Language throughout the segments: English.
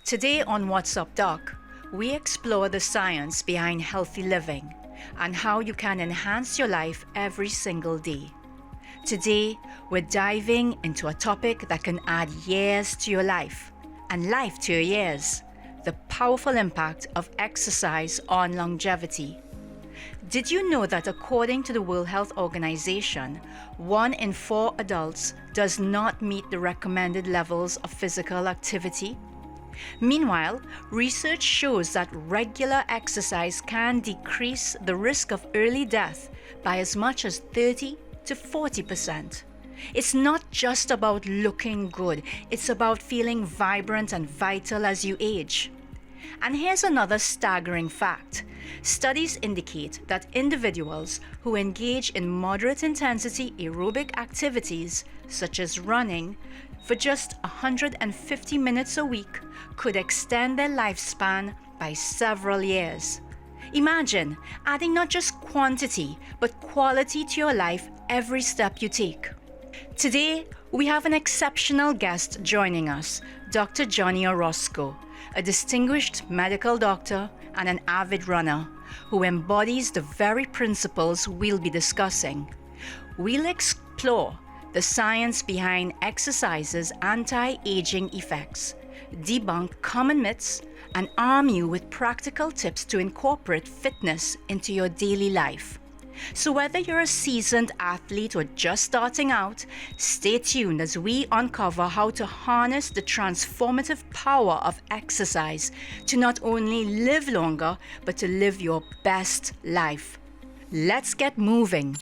Today on What's Up Doc, we explore the science behind healthy living and how you can enhance your life every single day. Today, we're diving into a topic that can add years to your life and life to your years: the powerful impact of exercise on longevity. Did you know that according to the World Health Organization, 1 in 4 adults does not meet the recommended levels of physical activity? Meanwhile, research shows that regular exercise can decrease the risk of early death by as much as 30 to 40%. It's not just about looking good, it's about feeling vibrant and vital as you age. And here's another staggering fact. Studies indicate that individuals who engage in moderate intensity aerobic activities, such as running, for just 150 minutes a week could extend their lifespan by several years. Imagine adding not just quantity, but quality to your life every step you take. Today, we have an exceptional guest joining us, Dr. Johnny Orozco, a distinguished medical doctor and an avid runner who embodies the very principles we'll be discussing. We'll explore the science behind exercise's anti-aging effects, debunk common myths, and arm you with practical tips to incorporate fitness into your daily life. So whether you're a seasoned athlete or just starting out, stay tuned as we uncover how to harness the transformative power of exercise to not only live longer, but to live your best life. Let's get moving.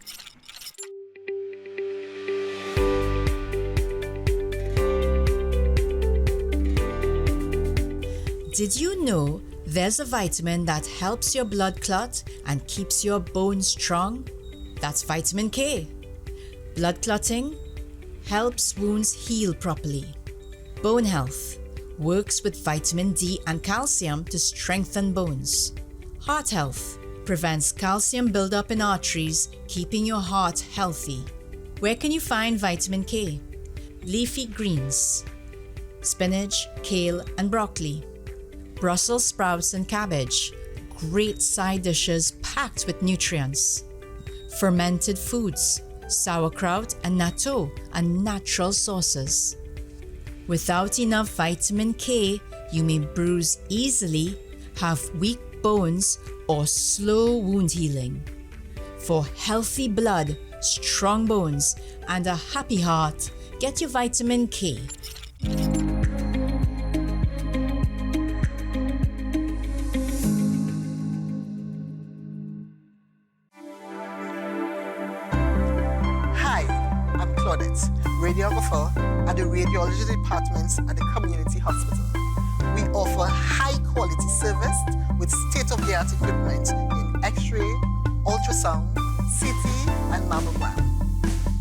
Did you know there's a vitamin that helps your blood clot and keeps your bones strong? That's vitamin K. Blood clotting helps wounds heal properly. Bone health works with vitamin D and calcium to strengthen bones. Heart health prevents calcium buildup in arteries, keeping your heart healthy. Where can you find vitamin K? Leafy greens, spinach, kale, and broccoli. Brussels sprouts and cabbage, great side dishes packed with nutrients. Fermented foods, sauerkraut and natto are natural sources. Without enough vitamin K, you may bruise easily, have weak bones, or slow wound healing. For healthy blood, strong bones, and a happy heart, get your vitamin K. Radiographer at the radiology departments at the community hospital. We offer high-quality service with state-of-the-art equipment in X-ray, ultrasound, CT, and mammogram.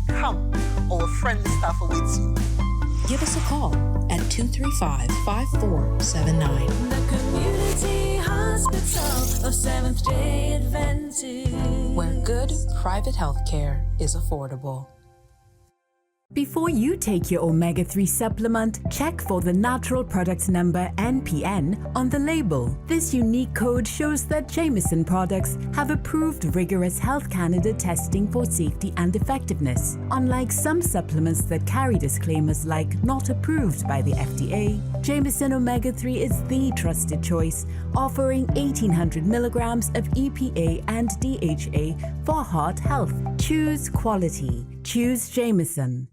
Come, our friendly staff awaits you. Give us a call at 235-5479. The Community Hospital of Seventh-day Adventist, where good private health care is affordable. Before you take your omega-3 supplement, check for the natural product number NPN on the label. This unique code shows that Jameson products have approved rigorous Health Canada testing for safety and effectiveness. Unlike some supplements that carry disclaimers like not approved by the FDA, Jameson omega-3 is the trusted choice, offering 1800 milligrams of EPA and DHA for heart health. Choose quality. Choose Jameson.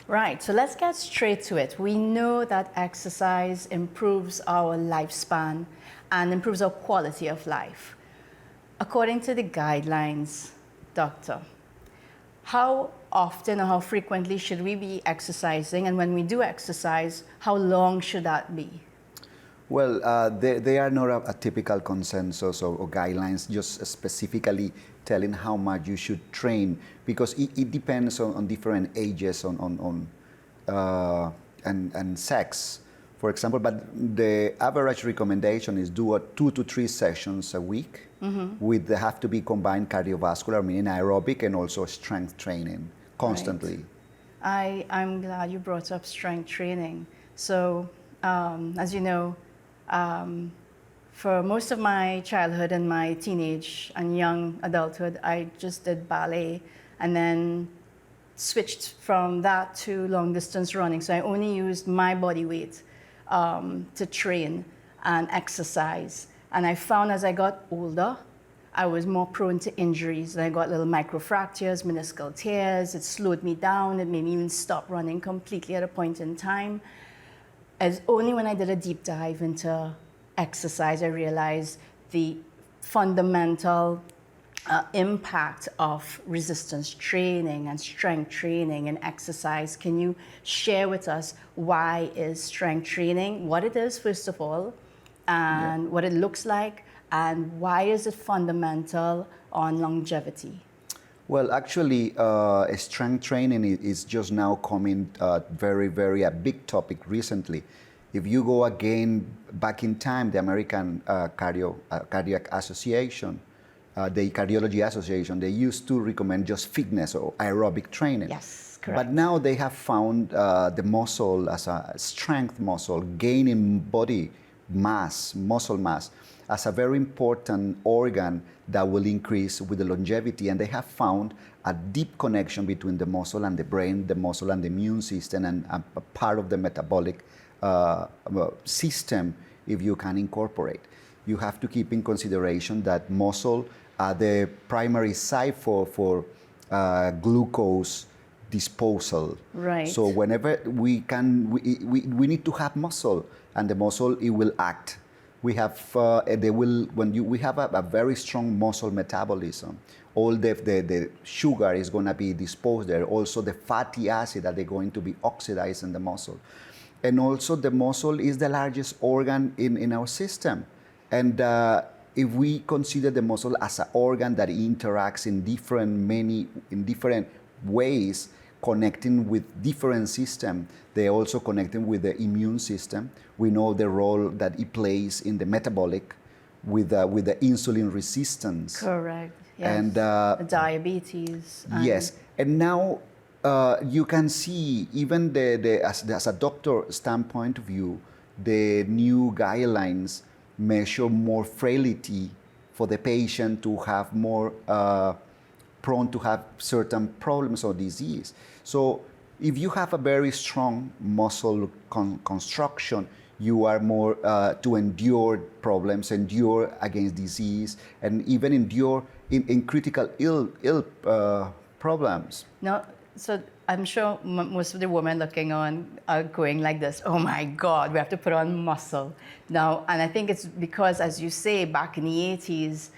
Right, so let's get straight to it. We know that exercise improves our lifespan and improves our quality of life. According to the guidelines, doctor, how often or how frequently should we be exercising? And when we do exercise, how long should that be? Well, they are not a typical consensus or guidelines, just specifically telling how much you should train, because it depends on different ages and sex, for example. But the average recommendation is do 2 to 3 sessions a week. With they have to be combined cardiovascular, meaning aerobic, and also strength training constantly. Right. I'm glad you brought up strength training. So, as you know, for most of my childhood and my teenage and young adulthood, I just did ballet and then switched from that to long distance running. So I only used my body weight to train and exercise. And I found as I got older, I was more prone to injuries. I got little microfractures, meniscal tears. It slowed me down. It made me even stop running completely at a point in time. As only when I did a deep dive into exercise, I realized the fundamental impact of resistance training and strength training and exercise. Can you share with us why is strength training, what it is, first of all, and what it looks like, and why is it fundamental on longevity? Well, actually, strength training is just now coming very a big topic recently. If you go again back in time, the American Cardiac Association, the Cardiology Association, they used to recommend just fitness or aerobic training. Yes, correct. But now they have found the muscle as a strength muscle, gaining body mass, muscle mass, as a very important organ that will increase with the longevity. And they have found a deep connection between the muscle and the brain, the muscle and the immune system, and a part of the metabolic system, if you can incorporate. You have to keep in consideration that muscle are the primary site for glucose disposal. Right. So whenever we need to have muscle, and the muscle, it will act. We have we have a very strong muscle metabolism. All the sugar is going to be disposed there. Also the fatty acid that they're going to be oxidized in the muscle. And also the muscle is the largest organ in our system. And if we consider the muscle as an organ that interacts in different ways, connecting with different systems, they're also connecting with the immune system. We know the role that it plays in the metabolic with the insulin resistance. Correct. Yes. And the diabetes. Yes. And now you can see, even as a doctor standpoint of view, the new guidelines measure more frailty for the patient to have more prone to have certain problems or disease. So if you have a very strong muscle construction, you are more to endure problems, endure against disease, and even endure in critical ill problems. No, so I'm sure most of the women looking on are going like this, oh my God, we have to put on muscle. Now, and I think it's because, as you say, back in the 80s,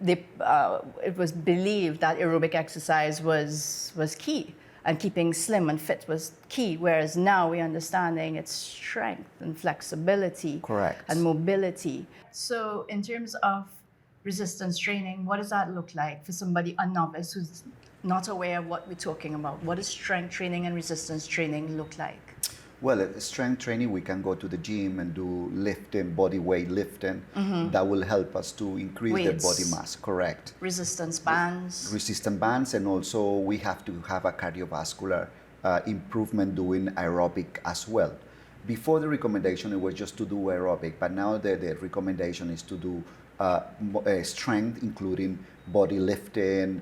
it was believed that aerobic exercise was key, and keeping slim and fit was key, whereas now we're understanding it's strength and flexibility. Correct. And mobility. So in terms of resistance training, what does that look like for somebody, a novice who's not aware of what we're talking about? What does strength training and resistance training look like? Well, strength training, we can go to the gym and do lifting, body weight lifting. That will help us to increase the body mass, correct. Resistance bands. Resistance bands, and also we have to have a cardiovascular improvement doing aerobic as well. Before the recommendation, it was just to do aerobic, but now the recommendation is to do strength, including body lifting,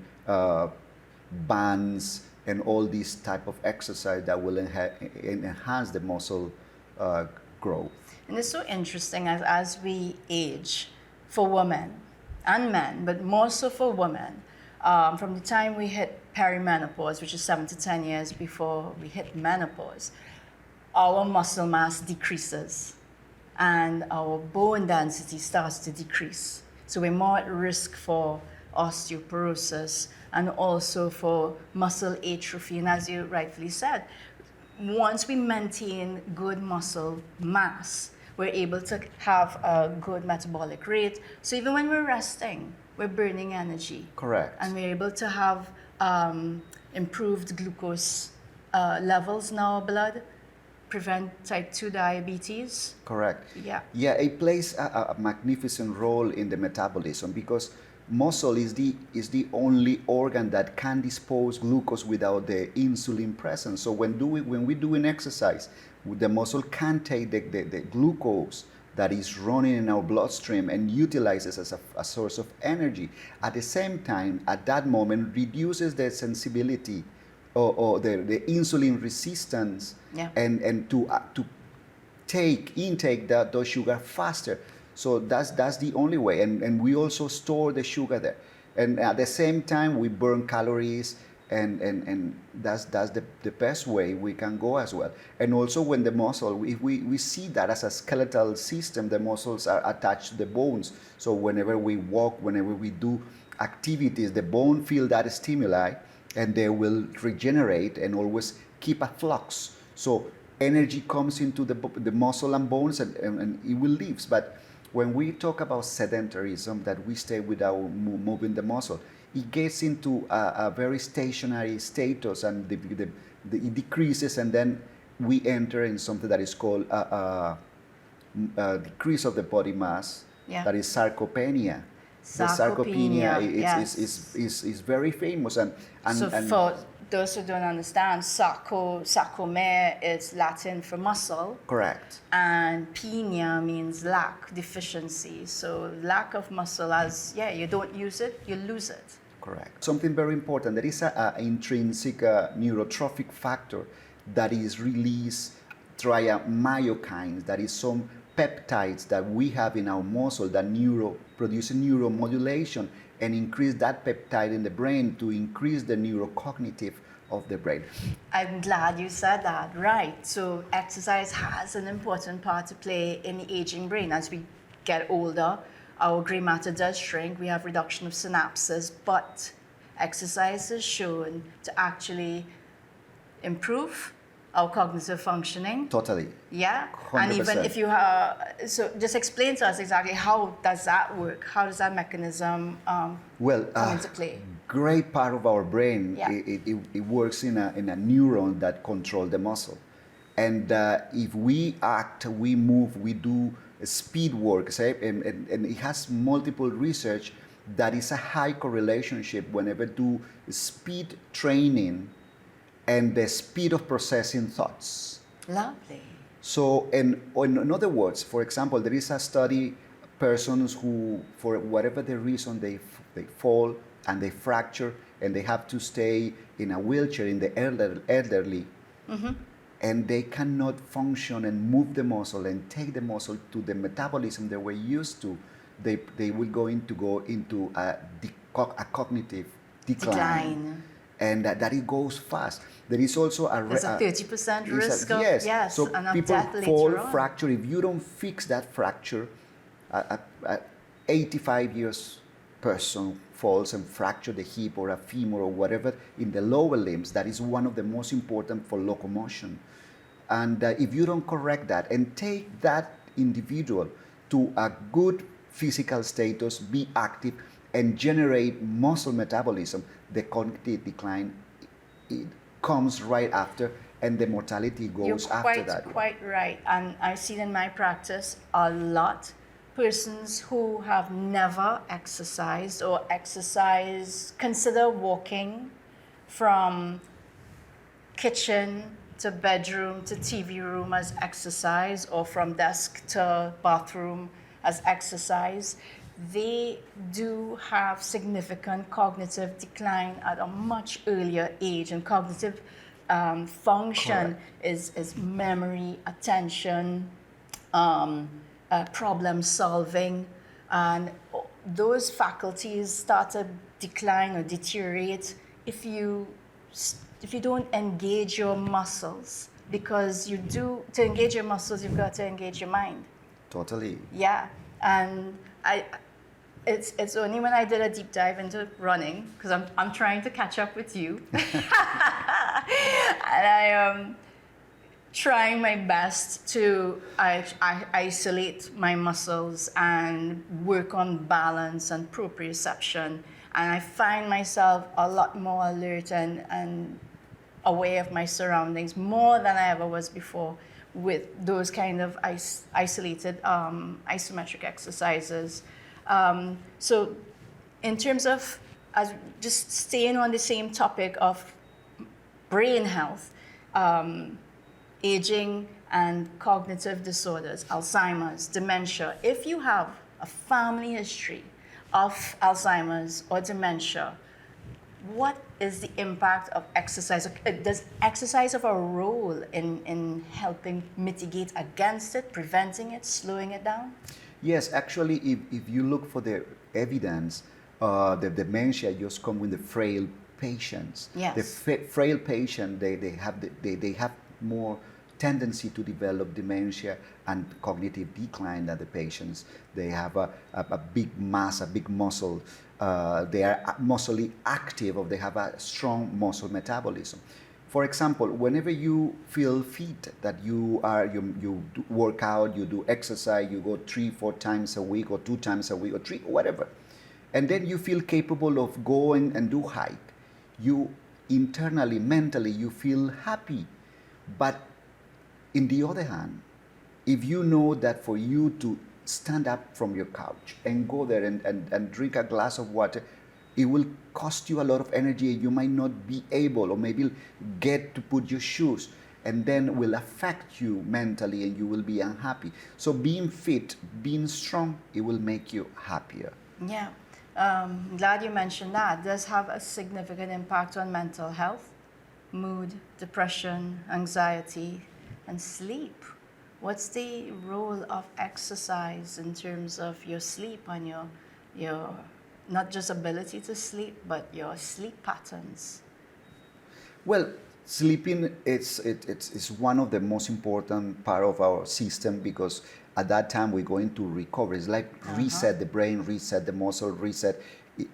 bands, and all these type of exercise that will enhance the muscle growth. And it's so interesting as we age, for women and men, but more so for women, from the time we hit perimenopause, which is 7 to 10 years before we hit menopause, our muscle mass decreases and our bone density starts to decrease. So we're more at risk for osteoporosis and also for muscle atrophy. And as you rightfully said, once we maintain good muscle mass, we're able to have a good metabolic rate. So even when we're resting, we're burning energy. Correct. And we're able to have improved glucose levels in our blood, prevent type 2 diabetes. Correct. Yeah. Yeah, it plays a magnificent role in the metabolism because muscle is the only organ that can dispose glucose without the insulin present. So when we do an exercise, the muscle can take the glucose that is running in our bloodstream and utilizes as a source of energy. At the same time, at that moment, reduces the sensibility or the insulin resistance, Yeah. and to intake those sugar faster. So that's the only way, and we also store the sugar there, and at the same time we burn calories, and that's the best way we can go as well. And also when the muscle, we see that as a skeletal system, the muscles are attached to the bones. So whenever we walk, whenever we do activities, the bone feel that stimuli, and they will regenerate and always keep a flux. So energy comes into the muscle and bones, and it will leave. But when we talk about sedentarism, that we stay without moving the muscle, it gets into a very stationary status, and it decreases, and then we enter in something that is called a decrease of the body mass. Yeah. That is sarcopenia. The Sarcopenia, yes. is very famous, and For those who don't understand, sarcomere is Latin for muscle. correct. And penia means lack, deficiency. So lack of muscle, you don't use it, you lose it. Correct. Something very important, there is an intrinsic neurotrophic factor that is released via myokines, that is some peptides that we have in our muscle that produce neuromodulation and increase that peptide in the brain to increase the neurocognitive of the brain. I'm glad you said that, right. So exercise has an important part to play in the aging brain. As we get older, our gray matter does shrink, we have reduction of synapses, but exercise is shown to actually improve our cognitive functioning. Totally. Yeah, and even 100%. if you so just explain to us exactly how does that work? How does that mechanism come into play? Great part of our brain, Yeah. it works in a neuron that control the muscle. And if we act, we move, we do speed work, say, and it has multiple research that is a high correlation whenever do speed training and the speed of processing thoughts. Lovely. So, in other words, for example, there is a study, persons who, for whatever the reason, they fall and they fracture and they have to stay in a wheelchair, in the elderly, and they cannot function and move the muscle and take the muscle to the metabolism they were used to, they will go into a cognitive decline. And that it goes fast. There is also There's a 30% risk of, yes, so and of people death later fall, on. fracture. If you don't fix that fracture, a 85 years person falls and fracture the hip or a femur or whatever in the lower limbs. That is one of the most important for locomotion. And if you don't correct that and take that individual to a good physical status, be active, and generate muscle metabolism, the cognitive decline it comes right after, and the mortality goes after that. You're quite right. And I've seen in my practice a lot persons who have never exercised or consider walking from kitchen to bedroom to TV room as exercise, or from desk to bathroom as exercise. They do have significant cognitive decline at a much earlier age, and cognitive function is memory, attention, problem solving, and those faculties start to decline or deteriorate if you don't engage your muscles, because to engage your muscles, you've got to engage your mind. Totally. Yeah, and it's only when I did a deep dive into running, because I'm trying to catch up with you, and trying my best to isolate my muscles and work on balance and proprioception. And I find myself a lot more alert and aware of my surroundings more than I ever was before with those kind of isolated isometric exercises. So in terms of just staying on the same topic of brain health, aging and cognitive disorders, Alzheimer's, dementia. If you have a family history of Alzheimer's or dementia, what is the impact of exercise? Does exercise have a role in helping mitigate against it, preventing it, slowing it down? Yes, actually, if you look for the evidence, the dementia just come with the frail patients. Yes. The frail patient, they have more tendency to develop dementia and cognitive decline than the patients. They have a big mass, a big muscle. They are muscly active, or they have a strong muscle metabolism. For example, whenever you feel fit, that you do work out, you do exercise, you go 3-4 times a week, or 2 times a week, or 3, whatever, and then you feel capable of going and do hike, you internally, mentally, you feel happy. But in the other hand, if you know that for you to stand up from your couch and go there and drink a glass of water, it will cost you a lot of energy. You might not be able, or maybe get to put your shoes, and then will affect you mentally, and you will be unhappy. So being fit, being strong, it will make you happier. Yeah, glad you mentioned that. It does have a significant impact on mental health, mood, depression, anxiety, and sleep. What's the role of exercise in terms of your sleep and your not just ability to sleep, but your sleep patterns? Well, sleeping it's one of the most important part of our system, because at that time we go into recovery. It's like reset the brain, reset the muscle, reset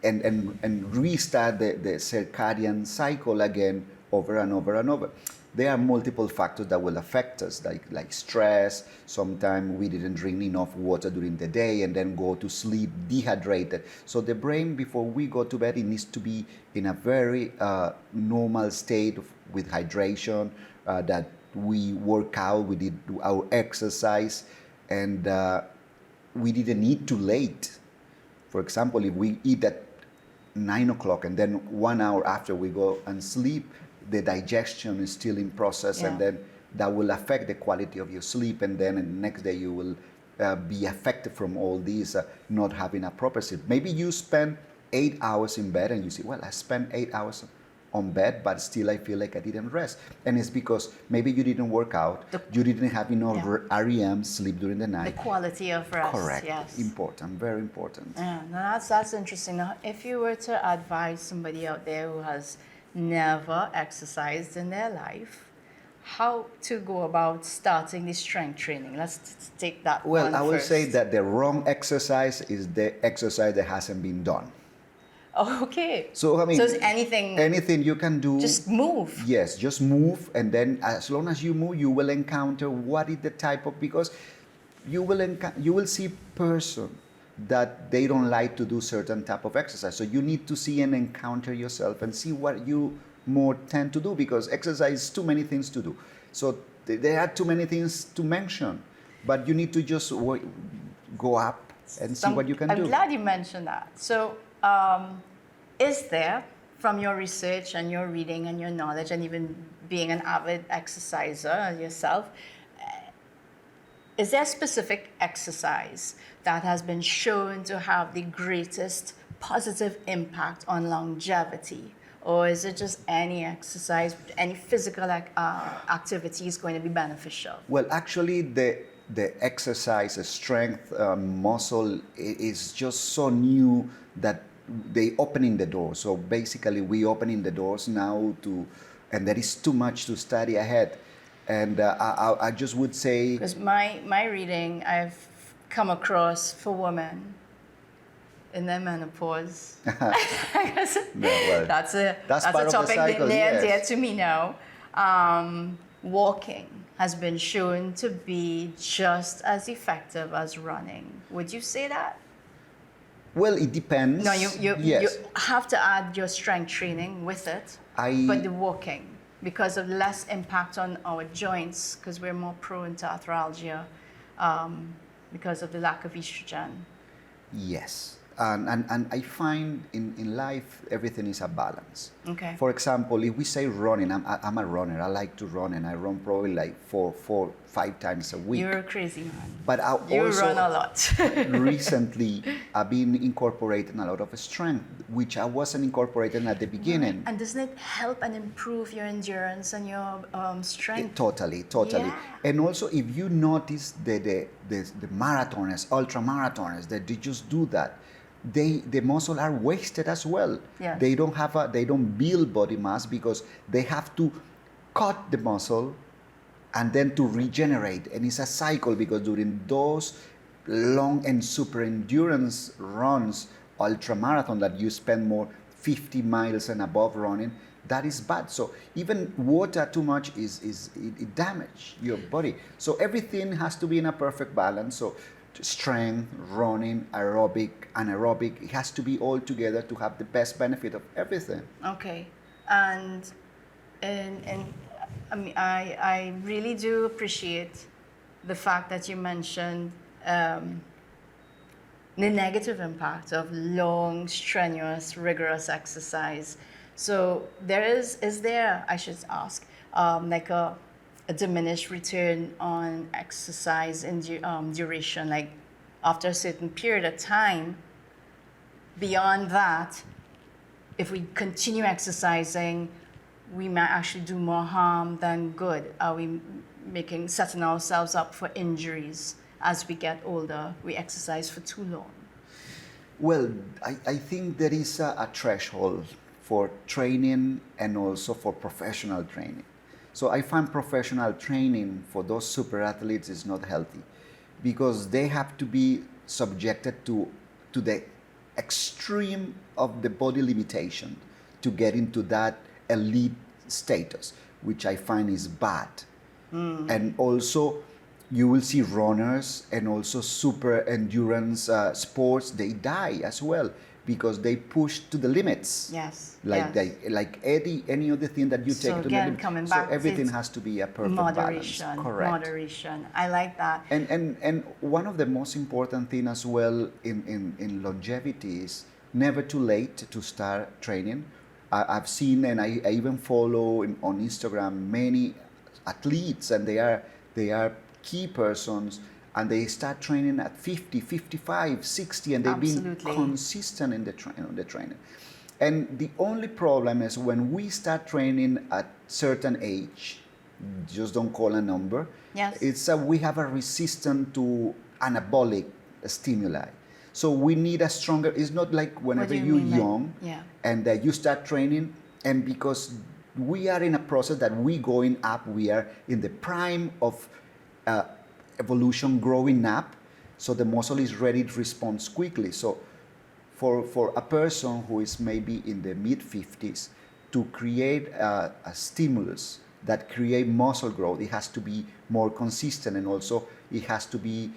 and restart the circadian cycle again over and over and over. There are multiple factors that will affect us, like stress. Sometimes we didn't drink enough water during the day and then go to sleep dehydrated. So the brain, before we go to bed, it needs to be in a very normal state with hydration, that we work out, we did our exercise, and we didn't eat too late. For example, if we eat at 9 o'clock and then 1 hour after we go and sleep, the digestion is still in process, and then that will affect the quality of your sleep, and then the next day you will be affected from all these not having a proper sleep. Maybe you spend 8 hours in bed and you say, well, I spent 8 hours on bed, but still I feel like I didn't rest. And it's because maybe you didn't work out, you didn't have enough REM, sleep during the night. The quality of rest. Correct. Yes. Important, very important. Yeah, no, that's interesting. Now, if you were to advise somebody out there who has never exercised in their life, how to go about starting the strength training? Let's take that well, one I will first. say that the wrong exercise is the exercise that hasn't been done. Okay. So I mean, so it's anything you can do. Just move. Yes, just move, and then as long as you move, you will encounter what is the type of, because you will see person that they don't like to do certain type of exercise. So you need to see and encounter yourself and see what you more tend to do, because exercise is too many things to do. So there are too many things to mention, but you need to just go up and see what you can do. I'm glad you mentioned that. So is there, from your research and your reading and your knowledge, and even being an avid exerciser yourself, is there a specific exercise that has been shown to have the greatest positive impact on longevity? Or is it just any exercise, any physical activity is going to be beneficial? Well, actually, the exercise, the strength, muscle is just so new that they opening the door. So basically, we opening the doors now and there is too much to study ahead. And I just would say... Because my reading, I've come across for women in their menopause. That's a part of the topic cycle, near and dear yes. to me now. Walking has been shown to be just as effective as running. Would you say that? Well, it depends. No, you Yes. have to add your strength training with it, but the walking, because of less impact on our joints, because we're more prone to arthralgia because of the lack of estrogen. Yes. And I find in life, everything is a balance. Okay. For example, if we say running, I'm a runner. I like to run, and I run probably like 5 times a week. You're a crazy man. But I You also run a lot. recently, I've been incorporating a lot of strength, which I wasn't incorporating at the beginning. And doesn't it help and improve your endurance and your strength? Totally. Yeah. And also, if you notice the marathoners, ultra marathoners, that they just do that, the muscle are wasted as well. Yes. They don't build body mass because they have to cut the muscle and then to regenerate. And it's a cycle because during those long and super endurance runs, ultra marathon, that you spend more 50 miles and above running, that is bad. So even water too much it damage your body. So everything has to be in a perfect balance. So strength, running, aerobic, anaerobic, it has to be all together to have the best benefit of everything. Okay, and I mean, I really do appreciate the fact that you mentioned the negative impact of long, strenuous, rigorous exercise. So is there, I should ask, like a diminished return on exercise in duration, like after a certain period of time? Beyond that, if we continue exercising, we might actually do more harm than good. Are we setting ourselves up for injuries as we get older? We exercise for too long. Well, I think there is a threshold for training and also for professional training. So I find professional training for those super athletes is not healthy because they have to be subjected to the extreme of the body limitation to get into that elite status, which I find is bad. And also you will see runners and also super endurance sports, they die as well because they push to the limits. Yes. Like yes. Like any other thing that you take So to again, the limit. coming So back to everything has to be a perfect moderation. balance. Correct. Moderation. I like that. And one of the most important thing as well in longevity is never too late to start training. I've seen and I even follow on Instagram many athletes, and they are key persons, and they start training at 50, 55, 60, and they've Absolutely. been consistent in the training. And the only problem is when we start training at certain age, just don't call a number. Yes. It's we have a resistance to anabolic stimuli. So we need a stronger, it's not like whenever do you you're mean, like- young yeah. and you start training, and because we are in a process that we going up, we are in the prime of evolution growing up, so the muscle is ready to respond quickly. So for a person who is maybe in the mid-50s, to create a stimulus that create muscle growth, it has to be more consistent, and also it has to be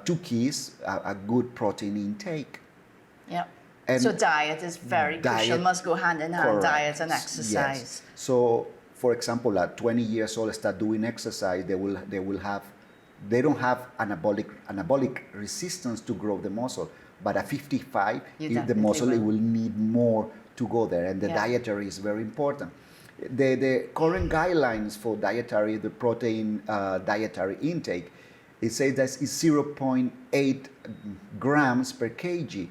two keys, a good protein intake. Yeah. And So diet is very crucial, diet- must go hand in hand, Correct. diet and exercise. Yes. So, for example, at 20 years old, start doing exercise. They don't have anabolic resistance to grow the muscle. But at 55, You if the definitely muscle it will. will need more to go there, and the Yeah. dietary is very important. The current guidelines for the protein dietary intake, it says that it's 0.8 grams per kg,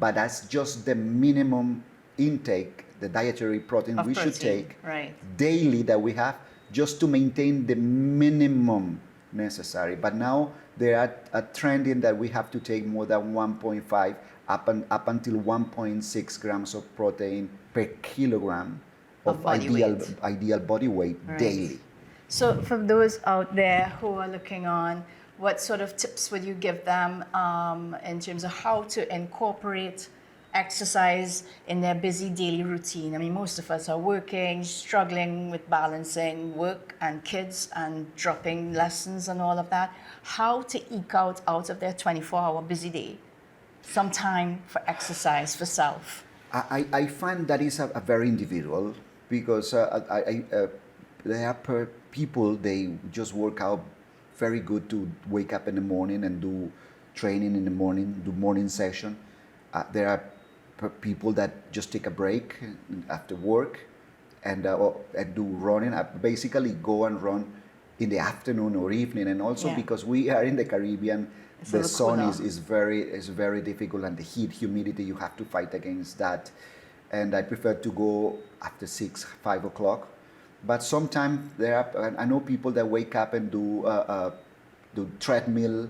but that's just the minimum intake, the dietary protein Of we should protein, take right. daily that we have just to maintain the minimum necessary. But now they are trending that we have to take more than 1.5 up until 1.6 grams of protein per kilogram Of of body weight. ideal body weight Right. daily. So for those out there who are looking on, what sort of tips would you give them in terms of how to incorporate exercise in their busy daily routine. I mean, most of us are working, struggling with balancing work and kids and dropping lessons and all of that. How to eke out of their 24-hour busy day some time for exercise for self? I find that is a very individual, because there are people, they just work out very good to wake up in the morning and do training in the morning, do morning session. There are people that just take a break after work and do running. I basically go and run in the afternoon or evening, and also because we are in the Caribbean, the sun is very difficult, and the heat, humidity, you have to fight against that. And I prefer to go after 6, 5 o'clock. But sometimes I know people that wake up and do treadmill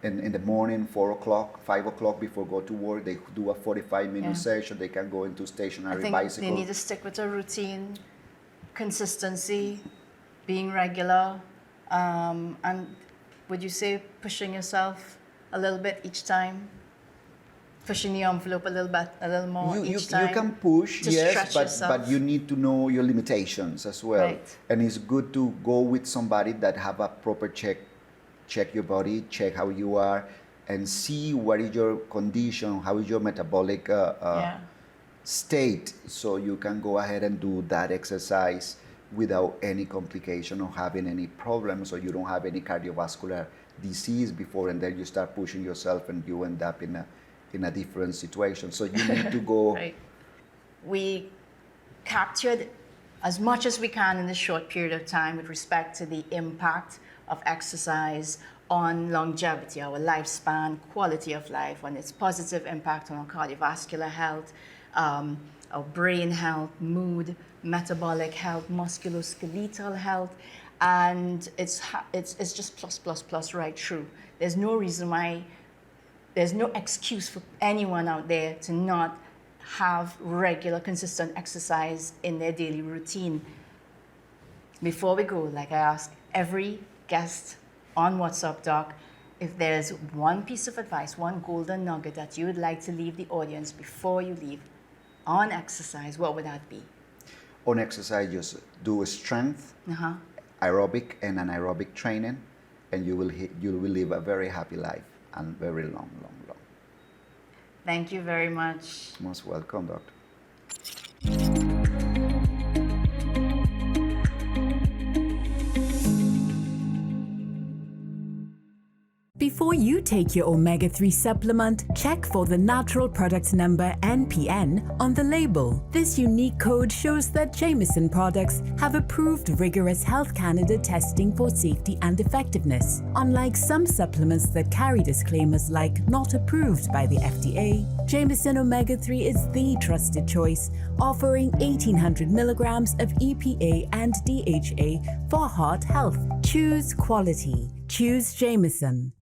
in the morning, 4 o'clock, 5 o'clock before go to work. They do a 45-minute session. They can go into stationary bicycle. They need to stick with a routine, consistency, being regular, and would you say pushing yourself a little bit each time? Pushing the envelope a little more each time? You can push, yes, yourself. but you need to know your limitations as well. Right. And it's good to go with somebody that have a proper check your body, check how you are, and see what is your condition, how is your metabolic state, so you can go ahead and do that exercise without any complication or having any problems, or you don't have any cardiovascular disease before, and then you start pushing yourself and you end up in a different situation. So you need to go. Right. We captured as much as we can in this short period of time with respect to the impact of exercise on longevity, our lifespan, quality of life, on its positive impact on our cardiovascular health, our brain health, mood, metabolic health, musculoskeletal health, and it's just plus right through. There's no reason why, there's no excuse for anyone out there to not have regular, consistent exercise in their daily routine. Before we go, like I ask every guest on What's Up Doc, if there's one piece of advice, one golden nugget that you would like to leave the audience before you leave on exercise, what would that be? On exercise, just do strength, aerobic and anaerobic training, and you will live a very happy life and very long. Thank you very much. Most welcome, Doctor. Before you take your omega-3 supplement, check for the natural product number NPN on the label. This unique code shows that Jameson products have approved rigorous Health Canada testing for safety and effectiveness. Unlike some supplements that carry disclaimers like not approved by the FDA, Jameson Omega-3 is the trusted choice, offering 1800 milligrams of EPA and DHA for heart health. Choose quality. Choose Jameson.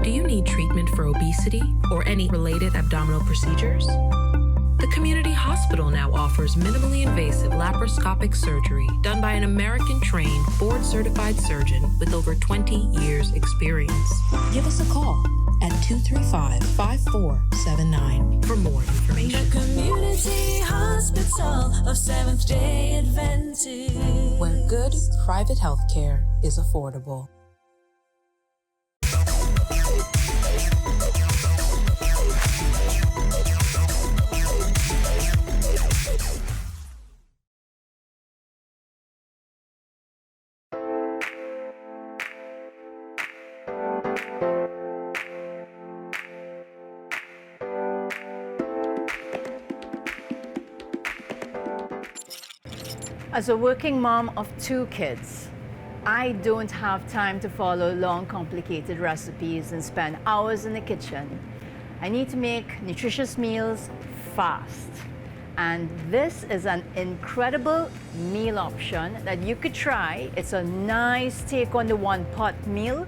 Do you need treatment for obesity or any related abdominal procedures? The community hospital now offers minimally invasive laparoscopic surgery done by an American-trained, board-certified surgeon with over 20 years' experience. Give us a call at 235-5479 for more information. The Community Hospital of Seventh-day Adventist, Where good private health care is affordable. As a working mom of 2 kids, I don't have time to follow long, complicated recipes and spend hours in the kitchen. I need to make nutritious meals fast. And this is an incredible meal option that you could try. It's a nice take on the one-pot meal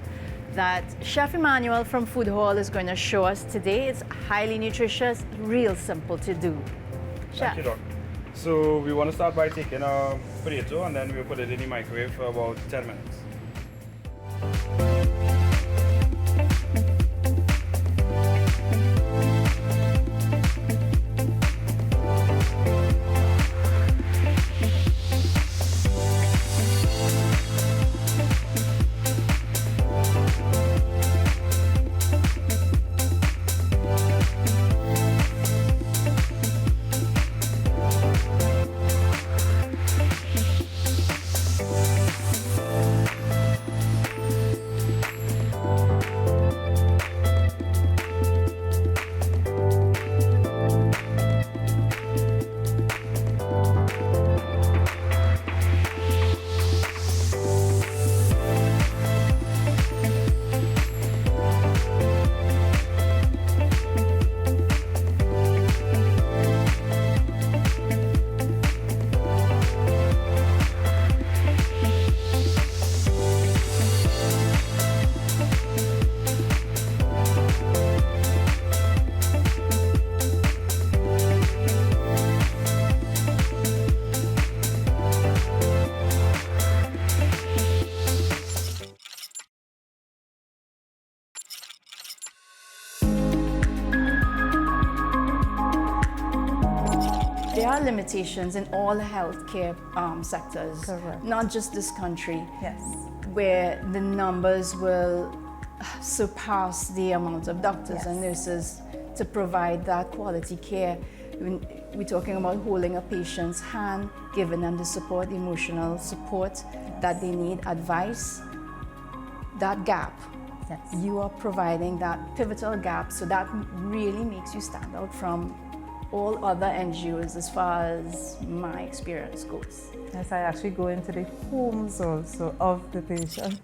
that Chef Emmanuel from Food Hall is going to show us today. It's highly nutritious, real simple to do. Chef. Thank you, Doc. So we want to start by taking a potato and then we'll put it in the microwave for about 10 minutes. there are limitations in all healthcare sectors, Correct. not just this country, Yes. where the numbers will surpass the amount of doctors and nurses to provide that quality care. We're talking about holding a patient's hand, giving them the support, emotional support that they need, advice. That gap, Yes. you are providing that pivotal gap, so that really makes you stand out from all other NGOs as far as my experience goes. Yes, I actually go into the homes also of the patient.